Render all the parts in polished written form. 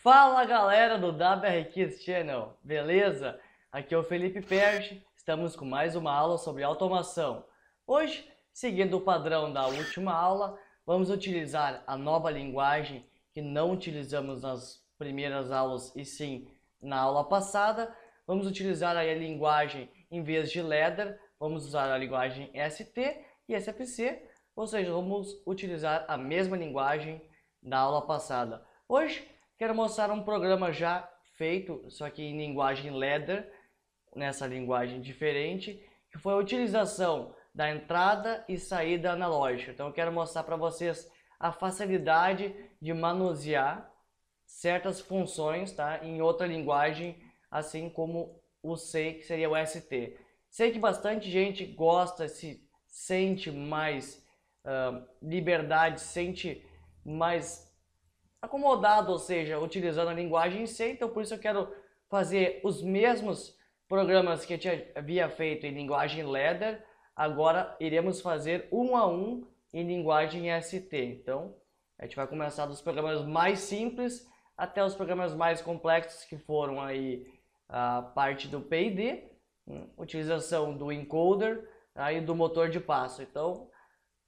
Fala galera do WR Kids Channel, beleza? Aqui é o Felipe Perge, estamos com mais uma aula sobre automação. Hoje, seguindo o padrão da última aula, vamos utilizar a nova linguagem que não utilizamos nas primeiras aulas e sim na aula passada. Vamos utilizar aí a linguagem, em vez de Ladder, vamos usar a linguagem ST e SFC, ou seja, vamos utilizar a mesma linguagem da aula passada. Hoje, quero mostrar um programa já feito, só que em linguagem Ladder, nessa linguagem diferente, que foi a utilização da entrada e saída analógica. Então eu quero mostrar para vocês a facilidade de manusear certas funções, tá, em outra linguagem, assim como o C, que seria o ST. Sei que bastante gente gosta, se sente mais liberdade, sente mais acomodado, ou seja, utilizando a linguagem C, então por isso eu quero fazer os mesmos programas que eu havia feito em linguagem Ladder, agora iremos fazer um a um em linguagem ST. Então, a gente vai começar dos programas mais simples até os programas mais complexos, que foram aí a parte do PID, utilização do encoder e do motor de passo. Então,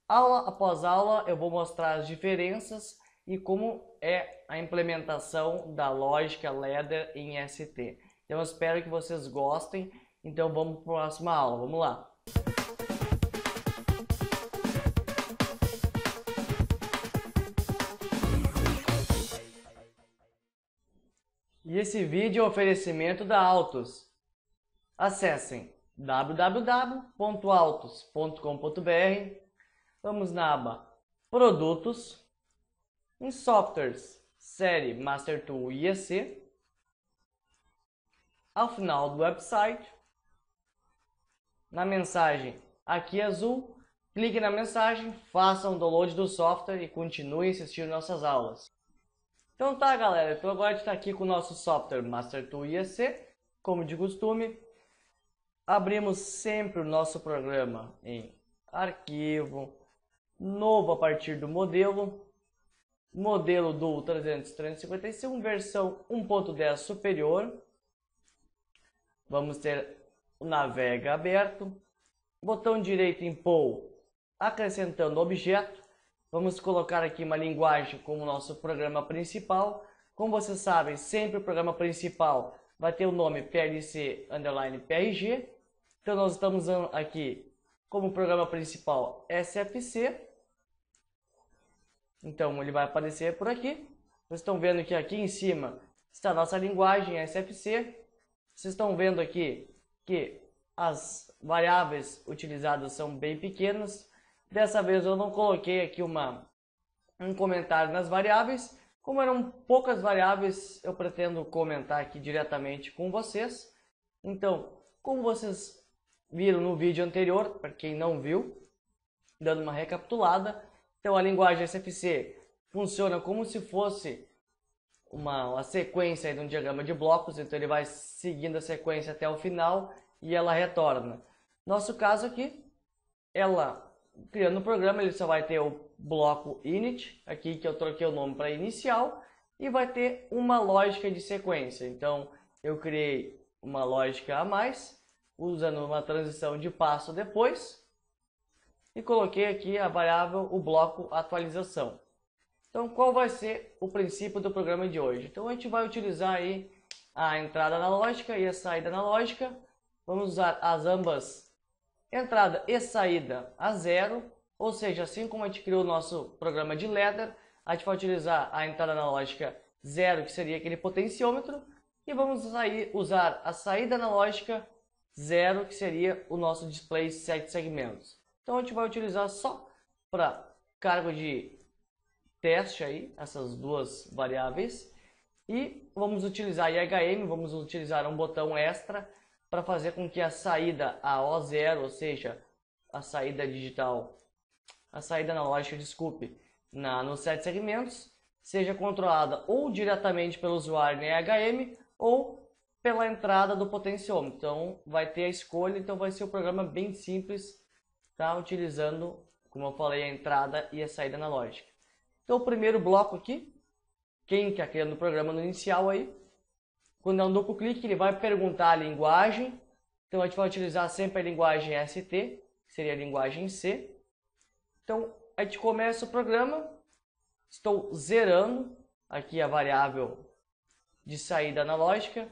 aula após aula eu vou mostrar as diferenças e como é a implementação da lógica Ladder em ST. Então eu espero que vocês gostem. Então vamos para a próxima aula. Vamos lá. E esse vídeo é um oferecimento da Altus. Acessem www.altus.com.br. Vamos na aba Produtos. Em Softwares, série Master Tool IEC. Ao final do website, na mensagem aqui azul, clique na mensagem, faça um download do software e continue assistindo nossas aulas. Então tá galera, então agora a gente está aqui com o nosso software Master Tool IEC, como de costume. Abrimos sempre o nosso programa em arquivo, novo a partir do modelo do 355, versão 1.10 superior. Vamos ter o Navega aberto, botão direito em Pool, acrescentando objeto. Vamos colocar aqui uma linguagem como nosso programa principal. Como vocês sabem, sempre o programa principal vai ter o nome PLC_PRG. Então nós estamos usando aqui como programa principal SFC. Então ele vai aparecer por aqui. Vocês estão vendo que aqui em cima está a nossa linguagem SFC. Vocês estão vendo aqui que as variáveis utilizadas são bem pequenas. Dessa vez eu não coloquei aqui um comentário nas variáveis. Como eram poucas variáveis, eu pretendo comentar aqui diretamente com vocês. Então, como vocês viram no vídeo anterior, para quem não viu, dando uma recapitulada, então a linguagem SFC funciona como se fosse uma sequência de um diagrama de blocos, então ele vai seguindo a sequência até o final e ela retorna. Nosso caso aqui, ela criando o programa, ele só vai ter o bloco init, aqui que eu troquei o nome para inicial, e vai ter uma lógica de sequência. Então eu criei uma lógica a mais, usando uma transição de passo depois, e coloquei aqui a variável, o bloco atualização. Então, qual vai ser o princípio do programa de hoje? Então, a gente vai utilizar aí a entrada analógica e a saída analógica. Vamos usar as ambas, entrada e saída a zero, ou seja, assim como a gente criou o nosso programa de Ladder, a gente vai utilizar a entrada analógica zero, que seria aquele potenciômetro, e vamos usar a saída analógica zero, que seria o nosso display 7 segmentos. Então a gente vai utilizar só para cargo de teste aí, essas duas variáveis. E vamos utilizar IHM, vamos utilizar um botão extra para fazer com que a saída a O0, ou seja, a saída digital, a saída analógica, desculpe, nos 7 segmentos, seja controlada ou diretamente pelo usuário no IHM ou pela entrada do potenciômetro. Então vai ter a escolha, então vai ser um programa bem simples, tá? Utilizando, como eu falei, a entrada e a saída analógica. Então o primeiro bloco aqui, quem está criando o programa no inicial aí, quando é um duplo clique, ele vai perguntar a linguagem. Então a gente vai utilizar sempre a linguagem ST, que seria a linguagem C. Então a gente começa o programa, estou zerando aqui a variável de saída analógica.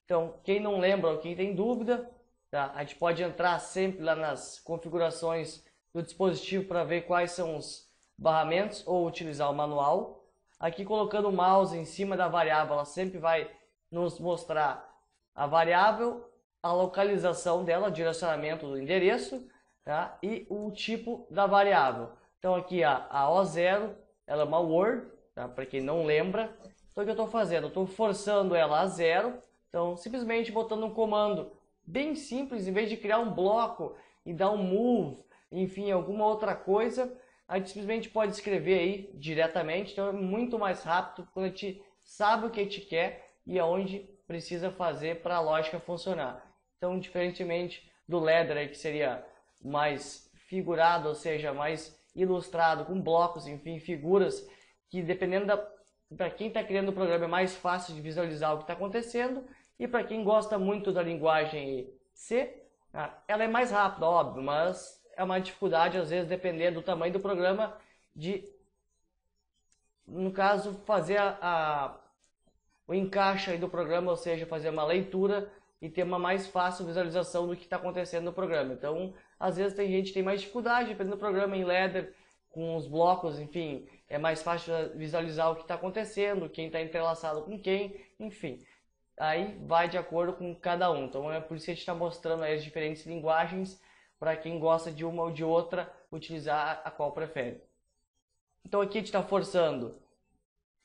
Então quem não lembra ou quem tem dúvida, tá? A gente pode entrar sempre lá nas configurações do dispositivo para ver quais são os barramentos ou utilizar o manual. Aqui colocando o mouse em cima da variável, ela sempre vai nos mostrar a variável, a localização dela, o direcionamento do endereço, tá? E o tipo da variável. Então aqui a O0, ela é uma word, tá? Para quem não lembra. Então o que eu estou fazendo? Eu estou forçando ela a 0. Então simplesmente botando um comando bem simples, em vez de criar um bloco e dar um move, enfim, alguma outra coisa, a gente simplesmente pode escrever aí diretamente. Então é muito mais rápido quando a gente sabe o que a gente quer e aonde precisa fazer para a lógica funcionar. Então, diferentemente do ladder aí, que seria mais figurado, ou seja, mais ilustrado, com blocos, enfim, figuras, que dependendo para quem está criando o programa é mais fácil de visualizar o que está acontecendo, e para quem gosta muito da linguagem C, ela é mais rápida, óbvio, mas é uma dificuldade, às vezes, dependendo do tamanho do programa, de, no caso, fazer o encaixe aí do programa, ou seja, fazer uma leitura e ter uma mais fácil visualização do que está acontecendo no programa. Então, às vezes tem gente que tem mais dificuldade, dependendo do programa em ladder, com os blocos, enfim, é mais fácil visualizar o que está acontecendo, quem está entrelaçado com quem, enfim. Aí vai de acordo com cada um. Então é por isso que a gente está mostrando aí as diferentes linguagens, para quem gosta de uma ou de outra, utilizar a qual prefere. Então aqui a gente está forçando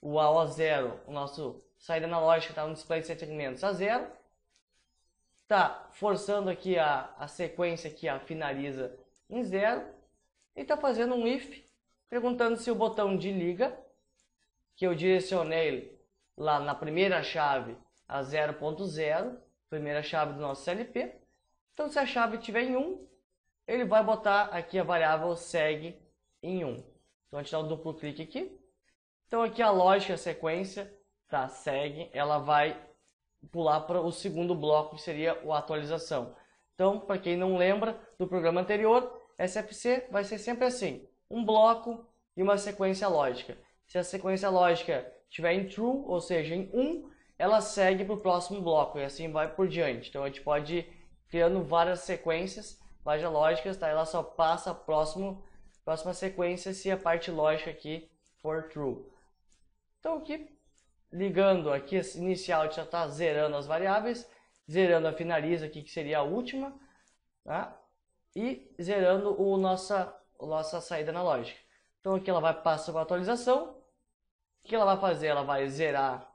o AO0, o nosso saída analógica está no display de segmentos a 0. Está forçando aqui a sequência que finaliza em 0. E está fazendo um if, perguntando se o botão de liga, que eu direcionei lá na primeira chave a 0.0, primeira chave do nosso CLP. Então se a chave estiver em 1, ele vai botar aqui a variável segue em 1. Então a gente dá um duplo clique aqui. Então aqui a lógica, a sequência, tá, segue, ela vai pular para o segundo bloco, que seria a atualização. Então, para quem não lembra do programa anterior, SFC vai ser sempre assim, um bloco e uma sequência lógica. Se a sequência lógica estiver em true, ou seja, em 1, ela segue para o próximo bloco e assim vai por diante. Então a gente pode ir criando várias sequências, várias lógicas, tá? Ela só passa a próxima sequência se a parte lógica aqui for true. Então aqui, ligando aqui, inicial, a gente já está zerando as variáveis, zerando a finaliza aqui, que seria a última, tá? E zerando a nossa saída analógica. Então aqui ela vai passar para a atualização. O que ela vai fazer? Ela vai zerar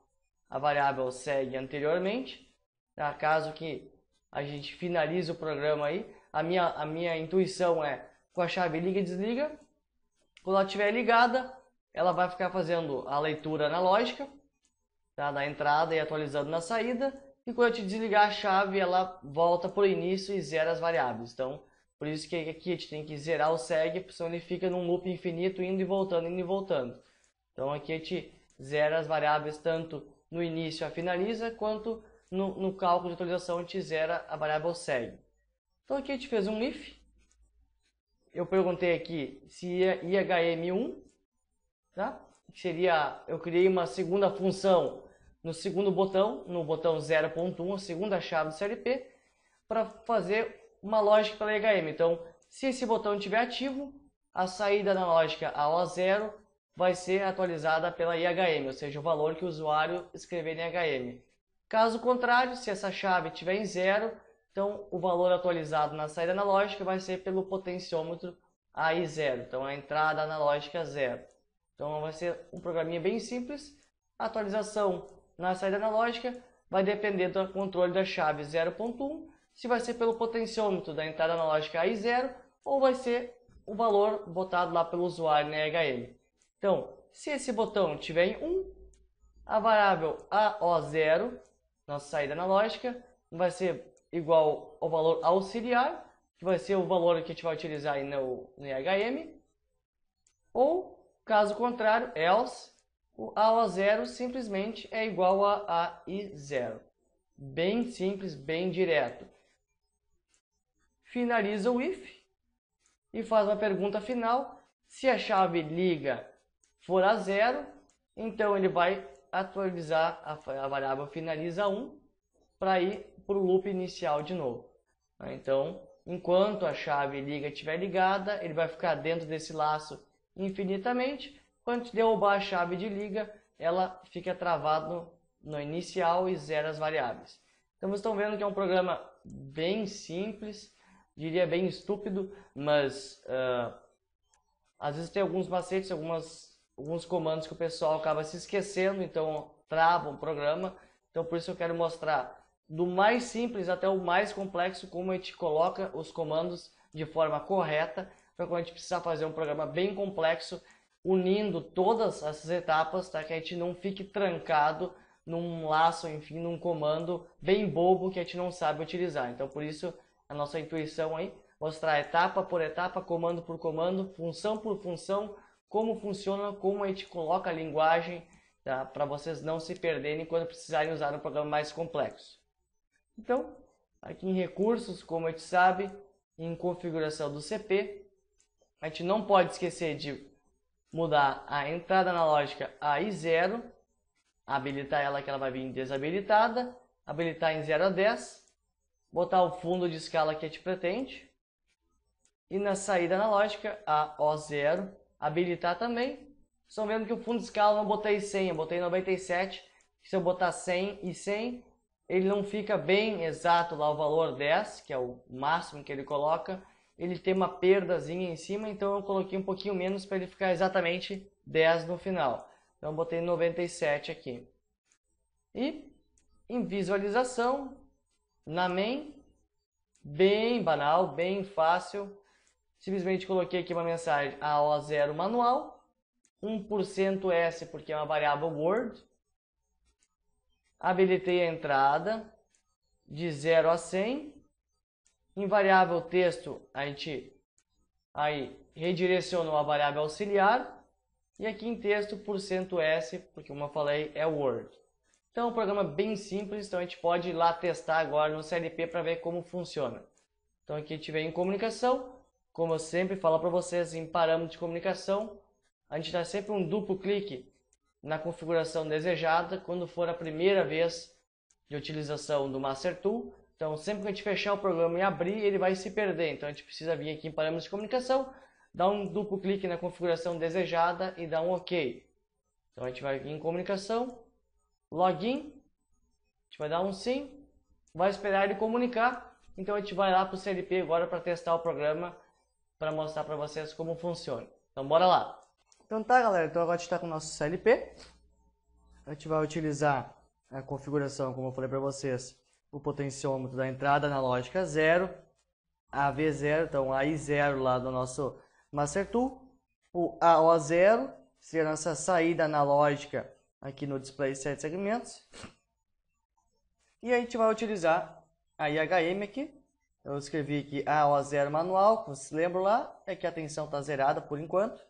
a variável segue anteriormente, tá? Caso que a gente finalize o programa aí, a minha intuição é com a chave liga e desliga. Quando ela estiver ligada, ela vai ficar fazendo a leitura analógica, tá, da entrada e atualizando na saída. E quando eu te desligar a chave, ela volta para o início e zera as variáveis. Então, por isso que aqui a gente tem que zerar o segue, senão ele fica num loop infinito, indo e voltando, indo e voltando. Então aqui a gente zera as variáveis tanto no início a finaliza, quanto no cálculo de atualização a gente zera a variável segue. Então aqui a gente fez um if. Eu perguntei aqui se ia IHM1, tá? Que seria, eu criei uma segunda função no segundo botão, no botão 0.1, a segunda chave do CLP, para fazer uma lógica para IHM. Então, se esse botão estiver ativo, a saída analógica AO0 vai ser atualizada pela IHM, ou seja, o valor que o usuário escrever em IHM. Caso contrário, se essa chave estiver em 0, então o valor atualizado na saída analógica vai ser pelo potenciômetro AI0, então a entrada analógica 0. Então vai ser um programinha bem simples. A atualização na saída analógica vai depender do controle da chave 0.1, se vai ser pelo potenciômetro da entrada analógica AI0 ou vai ser o valor botado lá pelo usuário na IHM. Então, se esse botão estiver em 1, a variável AO0, nossa saída analógica, vai ser igual ao valor auxiliar, que vai ser o valor que a gente vai utilizar aí no IHM, ou, caso contrário, else, O A0 simplesmente é igual a AI0. Bem simples, bem direto. Finaliza o if e faz uma pergunta final. Se a chave liga for a 0, então ele vai atualizar a variável finaliza 1 para ir para o loop inicial de novo. Então, enquanto a chave liga estiver ligada, ele vai ficar dentro desse laço infinitamente. Quando derrubar a chave de liga, ela fica travada no inicial e zera as variáveis. Então, vocês estão vendo que é um programa bem simples, diria bem estúpido, mas às vezes tem alguns macetes, alguns comandos que o pessoal acaba se esquecendo, então trava o programa. Então, por isso eu quero mostrar do mais simples até o mais complexo, como a gente coloca os comandos de forma correta, para quando a gente precisar fazer um programa bem complexo, unindo todas essas etapas, tá? Que a gente não fique trancado num laço, enfim, num comando bem bobo que a gente não sabe utilizar. Então, por isso, a nossa intuição aí, mostrar etapa por etapa, comando por comando, função por função, como funciona, como a gente coloca a linguagem, tá? Para vocês não se perderem quando precisarem usar um programa mais complexo. Então, aqui em recursos, como a gente sabe, em configuração do CP, a gente não pode esquecer de mudar a entrada analógica a I0, habilitar ela que ela vai vir desabilitada, habilitar em 0 a 10, botar o fundo de escala que a gente pretende, e na saída analógica a O0, habilitar também. Estão vendo que o fundo de escala eu não botei 100, eu botei 97, se eu botar 100 e 100, ele não fica bem exato lá o valor 10, que é o máximo que ele coloca, ele tem uma perdazinha em cima, então eu coloquei um pouquinho menos para ele ficar exatamente 10 no final. Então eu botei 97 aqui. E em visualização, na main, bem banal, bem fácil, simplesmente coloquei aqui uma mensagem AO0 manual, 1% S porque é uma variável Word, habilitei a entrada de 0 a 100, em variável texto a gente aí redirecionou a variável auxiliar, e aqui em texto %S, porque como eu falei é Word. Então é um programa bem simples, então a gente pode ir lá testar agora no CLP para ver como funciona. Então aqui a gente vem em comunicação, como eu sempre falo para vocês em parâmetros de comunicação, a gente dá sempre um duplo clique na configuração desejada quando for a primeira vez de utilização do Master Tool. Então sempre que a gente fechar o programa e abrir, ele vai se perder. Então a gente precisa vir aqui em parâmetros de comunicação, dar um duplo clique na configuração desejada e dar um OK. Então a gente vai vir em comunicação, login, a gente vai dar um sim, vai esperar ele comunicar. Então a gente vai lá para o CLP agora para testar o programa, para mostrar para vocês como funciona. Então bora lá. Então tá, galera, então agora a gente está com o nosso CLP. A gente vai utilizar a configuração, como eu falei para vocês, o potenciômetro da entrada analógica 0, a V0, então a I0 lá do nosso Master Tool, o AO0, seria a nossa saída analógica aqui no display 7 segmentos, e a gente vai utilizar a IHM aqui. Eu escrevi aqui AO0 manual, como vocês lembram lá, é que a tensão está zerada por enquanto.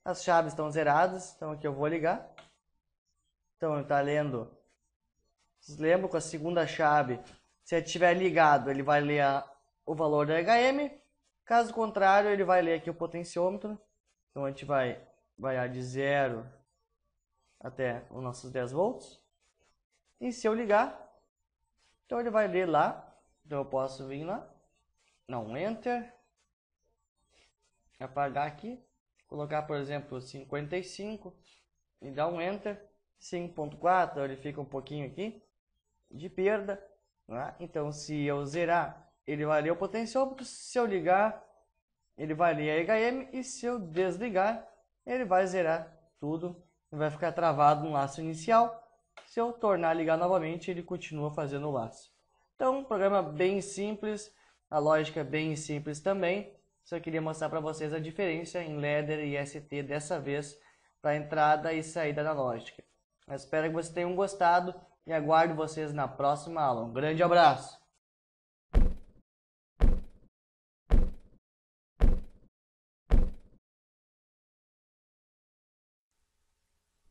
As chaves estão zeradas, então aqui eu vou ligar. Então ele está lendo. Vocês lembram com a segunda chave, se ele estiver ligado, ele vai ler o valor da HM. Caso contrário, ele vai ler aqui o potenciômetro. Então a gente vai de 0 até os nossos 10 volts. E se eu ligar, então ele vai ler lá. Então eu posso vir lá, dar um Enter, apagar aqui, colocar por exemplo 55 e dar um Enter, 5.4, ele fica um pouquinho aqui de perda, né? Então se eu zerar, ele vai ler o potenciômetro, se eu ligar, ele vai ler a EHM, e se eu desligar, ele vai zerar tudo, e vai ficar travado no laço inicial. Se eu tornar a ligar novamente, ele continua fazendo o laço. Então, um programa bem simples, a lógica é bem simples também. Só queria mostrar para vocês a diferença em ladder e ST dessa vez para entrada e saída analógica. Eu espero que vocês tenham gostado e aguardo vocês na próxima aula. Um grande abraço!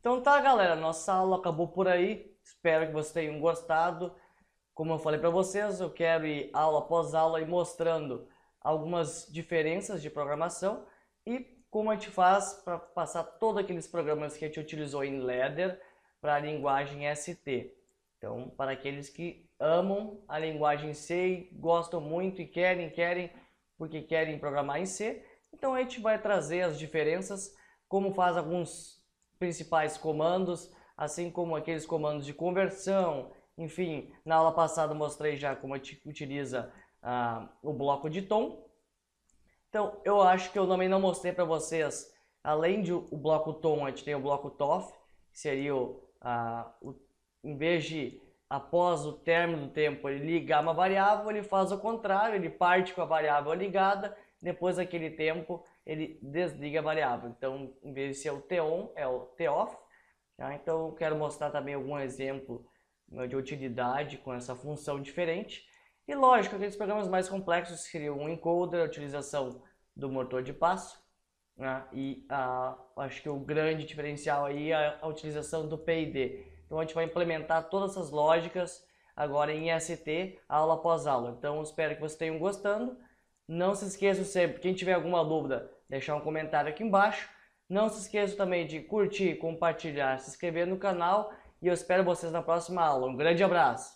Então tá, galera, nossa aula acabou por aí. Espero que vocês tenham gostado. Como eu falei para vocês, eu quero ir aula após aula e mostrando algumas diferenças de programação e como a gente faz para passar todos aqueles programas que a gente utilizou em Ladder para a linguagem ST. Então, para aqueles que amam a linguagem C e gostam muito e querem porque querem programar em C, então a gente vai trazer as diferenças, como faz alguns principais comandos, assim como aqueles comandos de conversão. Enfim, na aula passada eu mostrei já como a gente utiliza o bloco de tom. Então, eu acho que eu também não mostrei para vocês, além do bloco tom, a gente tem o bloco TOF, que seria em vez de, após o término do tempo, ele ligar uma variável, ele faz o contrário, ele parte com a variável ligada, depois daquele tempo ele desliga a variável. Então, em vez de ser o TON, é o TOFF. Tá? Então, eu quero mostrar também algum exemplo de utilidade com essa função diferente. E lógico, aqueles programas mais complexos seriam o encoder, a utilização do motor de passo, né? E acho que o grande diferencial aí é a utilização do PID. Então a gente vai implementar todas essas lógicas agora em ST, aula após aula. Então espero que vocês tenham gostando. Não se esqueçam sempre, quem tiver alguma dúvida, deixar um comentário aqui embaixo. Não se esqueçam também de curtir, compartilhar, se inscrever no canal e eu espero vocês na próxima aula. Um grande abraço!